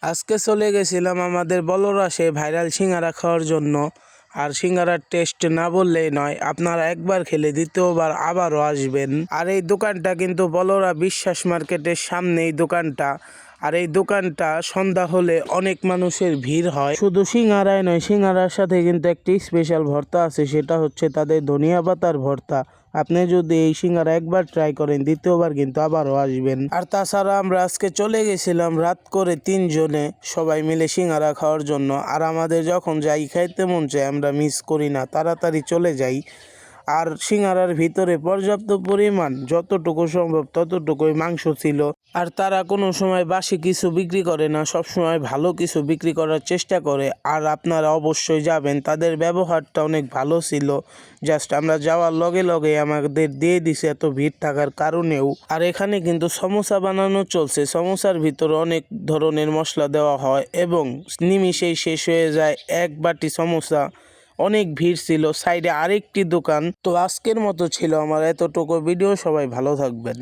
আজকে চলে গেছিলাম আমাদের বলরা সেই ভাইরাল সিঙ্গারা খাওয়ার জন্য। আর সিঙ্গারার টেস্ট না বললেই নয়, আপনারা একবার খেলে দ্বিতীয়বার আবারও আসবেন। আর এই দোকানটা কিন্তু বলরা বিশ্বাস মার্কেটের সামনে এই দোকানটা। আর এই দোকানটা সন্ধ্যা হলে অনেক মানুষের ভিড় হয়। শুধু সিঙ্গারাই নয়, সিঙ্গারার সাথে কিন্তু একটি স্পেশাল ভর্তা আছে, সেটা হচ্ছে তাদের ধনিয়া পাতার ভর্তা। আপনি যদি এই সিঙ্গারা একবার ট্রাই করেন দ্বিতীয়বার কিন্তু আবারও আসবেন। আর তাছাড়া আমরা আজকে চলে গেছিলাম রাত করে 3 জনে সবাই মিলে সিঙ্গারা খাওয়ার জন্য। আর আমাদের যখন যাই খাইতে মন চায় আমরা মিস করি না, তাড়াতাড়ি চলে যাই। আর সিঙ্গারার ভিতরে পর্যাপ্ত পরিমাণ যতটুকু সম্ভব ততটুকুই মাংস ছিল। আর তারা কোনো সময় বাসি কিছু বিক্রি করে না, সব সময় ভালো কিছু বিক্রি করার চেষ্টা করে। আর আপনারা অবশ্যই যাবেন, তাদের ব্যবহারটা অনেক ভালো ছিল। জাস্ট আমরা যাওয়ার লগে লগে আমাদের দিয়ে দিছে এত ভিড় থাকার কারণেও। আর এখানে কিন্তু সমোসা বানানো চলছে, সমোসার ভিতরে অনেক ধরনের মশলা দেওয়া হয় এবং নিমিষেই শেষ হয়ে যায় এক বাটি সমোসা। অনেক ভিড় ছিল, সাইডে আরেকটি দোকান। তো আজকের মতো ছিল আমার এতটুকু ভিডিও, সবাই ভালো থাকবেন।